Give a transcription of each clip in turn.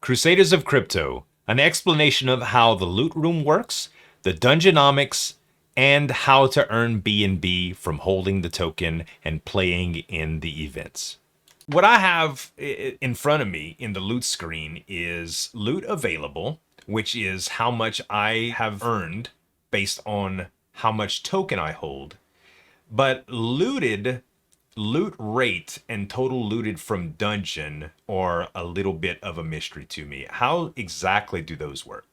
Crusaders of Crypto, an explanation of how the loot room works, the dungeonomics, and how to earn B&B from holding the token and playing in the events. What I have in front of me in the loot screen is loot available, which is how much I have earned based on how much token I hold. But loot rate and total looted from dungeon are a little bit of a mystery to me. How exactly do those work?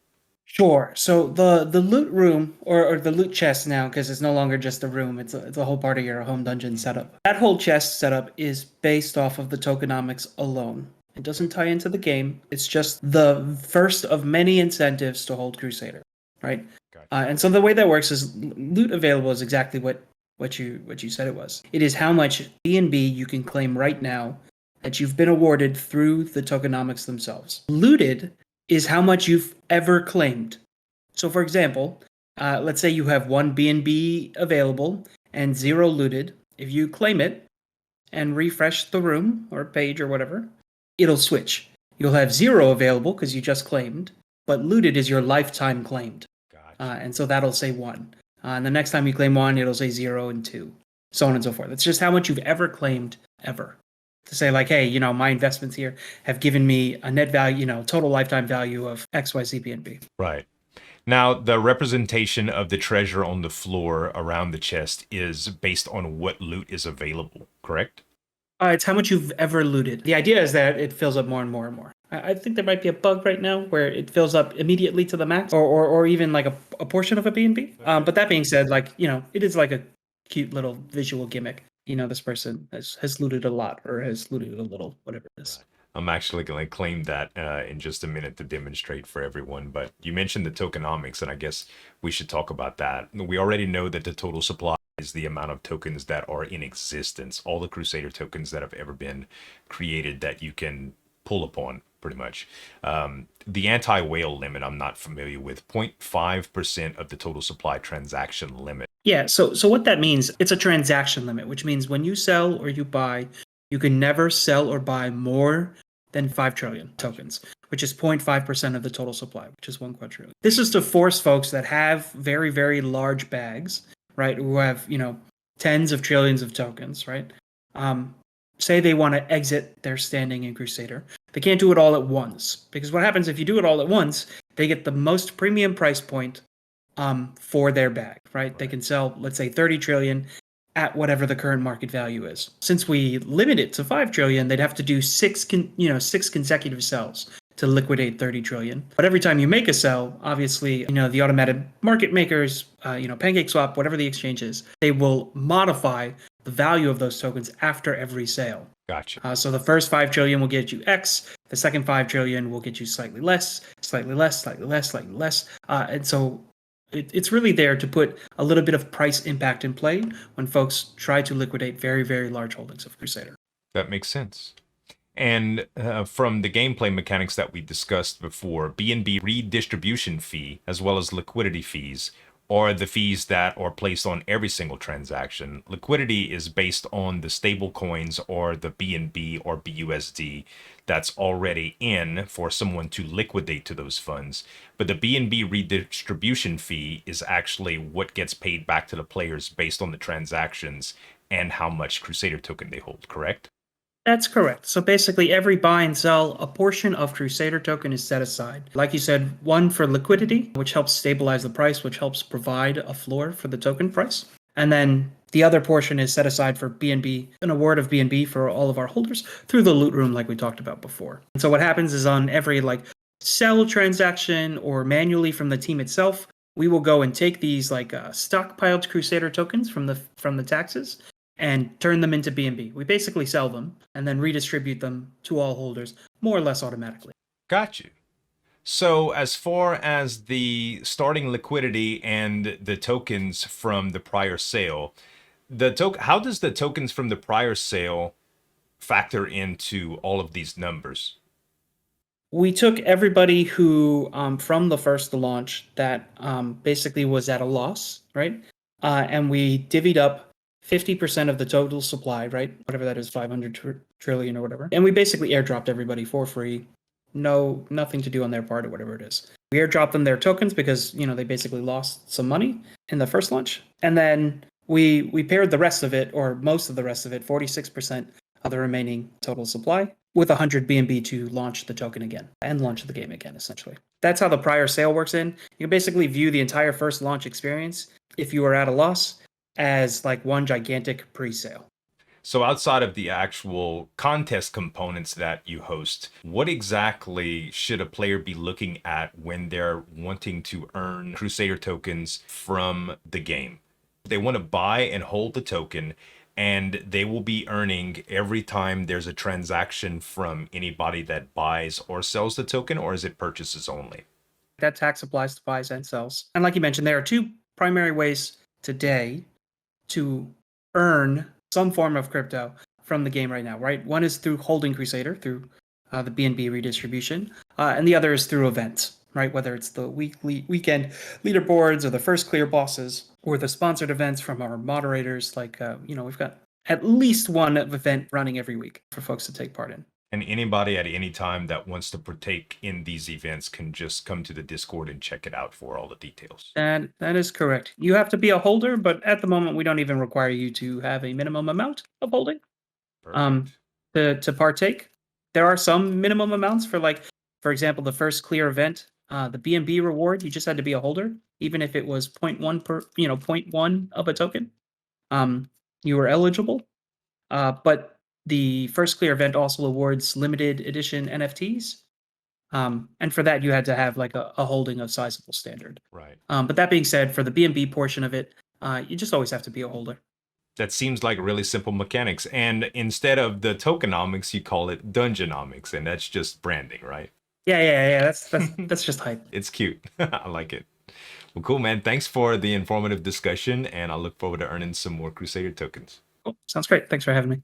Sure. So the loot room or the loot chest now, because it's no longer just a room, it's a whole part of your home dungeon setup. That whole chest setup is based off of the tokenomics alone. It doesn't tie into the game. It's just the first of many incentives to hold Crusader, right? Gotcha. And so the way that works is loot available is exactly what you said it was. It is how much B&B you can claim right now that you've been awarded through the tokenomics themselves. Looted is how much you've ever claimed. So, for example, let's say you have one B&B available and zero looted. If you claim it and refresh the room or page or whatever, it'll switch. You'll have zero available because you just claimed, but looted is your lifetime claimed. Gotcha. And so that'll say one. And the next time you claim one, it'll say zero and two, so on and so forth. It's just how much you've ever claimed ever. To say like, hey, my investments here have given me a net value, total lifetime value of XYZ BNB. Right. Now, the representation of the treasure on the floor around the chest is based on what loot is available, correct? It's how much you've ever looted. The idea is that it fills up more and more and more. I think there might be a bug right now where it fills up immediately to the max, or even like a portion of a BNB. But that being said, like, it is like a cute little visual gimmick. This person has looted a lot or has looted a little, whatever it is. I'm actually going to claim that in just a minute to demonstrate for everyone. But you mentioned the tokenomics, and I guess we should talk about that. We already know that the total supply is the amount of tokens that are in existence, all the Crusader tokens that have ever been created that you can pull upon, pretty much. The anti-whale limit, I'm not familiar with. 0.5% of the total supply transaction limit. Yeah, so what that means, it's a transaction limit, which means when you sell or you buy, you can never sell or buy more than 5 trillion tokens, which is 0.5% of the total supply, which is 1 quadrillion. This is to force folks that have very, very large bags, right, who have, tens of trillions of tokens, right? Say they want to exit their standing in Crusader. They can't do it all at once, because what happens if you do it all at once, they get the most premium price point for their bag, right? They can sell, let's say, 30 trillion at whatever the current market value is. Since we limit it to 5 trillion, they'd have to do six consecutive sells to liquidate 30 trillion. But every time you make a sell, obviously, the automatic market makers, PancakeSwap, whatever the exchange is, they will modify the value of those tokens after every sale. Gotcha. So the first 5 trillion will get you X. The second 5 trillion will get you slightly less, slightly less, slightly less, slightly less. And so it's really there to put a little bit of price impact in play when folks try to liquidate very, very large holdings of Crusader. That makes sense. And from the gameplay mechanics that we discussed before, B&B redistribution fee, as well as liquidity fees, are the fees that are placed on every single transaction. Liquidity is based on the stable coins or the BNB or BUSD that's already in for someone to liquidate to those funds. But the BNB redistribution fee is actually what gets paid back to the players based on the transactions and how much Crusader token they hold, correct? That's correct. So basically, every buy and sell, a portion of Crusader token is set aside. Like you said, one for liquidity, which helps stabilize the price, which helps provide a floor for the token price. And then the other portion is set aside for BNB, an award of BNB for all of our holders through the loot room, like we talked about before. And so what happens is on every sell transaction or manually from the team itself, we will go and take these stockpiled Crusader tokens from the taxes and turn them into BNB. We basically sell them and then redistribute them to all holders more or less automatically. Got you. So as far as the starting liquidity and the tokens from the prior sale, how does the tokens from the prior sale factor into all of these numbers? We took everybody who, from the first launch, that basically was at a loss, right? And we divvied up 50% of the total supply, right? Whatever that is, 500 trillion or whatever. And we basically airdropped everybody for free nothing to do on their part or whatever it is. We airdrop them their tokens because they basically lost some money in the first launch, and then we paired the rest of it, or most of the rest of it, 46% of the remaining total supply, with 100 BNB to launch the token again and launch the game again. Essentially, that's how the prior sale works. You can basically view the entire first launch experience, if you were at a loss, as like one gigantic pre-sale. So outside of the actual contest components that you host, what exactly should a player be looking at when they're wanting to earn Crusader tokens from the game? They want to buy and hold the token, and they will be earning every time there's a transaction from anybody that buys or sells the token, or is it purchases only? That tax applies to buys and sells. And like you mentioned, there are two primary ways today to earn some form of crypto from the game right now, right? One is through holding Crusader, through the BNB redistribution, and the other is through events, right? Whether it's the weekend leaderboards or the first clear bosses or the sponsored events from our moderators. Like, we've got at least one event running every week for folks to take part in. And anybody at any time that wants to partake in these events can just come to the Discord and check it out for all the details. And that is correct. You have to be a holder, but at the moment, we don't even require you to have a minimum amount of holding to partake. There are some minimum amounts for, like, for example, the first clear event, the BNB reward. You just had to be a holder, even if it was 0.1 per, 0.1 of a token. You were eligible, but the first clear event also awards limited edition NFTs. And for that, you had to have like a holding of sizable standard. Right. But that being said, for the BNB portion of it, you just always have to be a holder. That seems like really simple mechanics. And instead of the tokenomics, you call it dungeonomics, and that's just branding, right? Yeah. That's just hype. It's cute. I like it. Well, cool, man. Thanks for the informative discussion, and I look forward to earning some more Crusader tokens. Cool. Sounds great. Thanks for having me.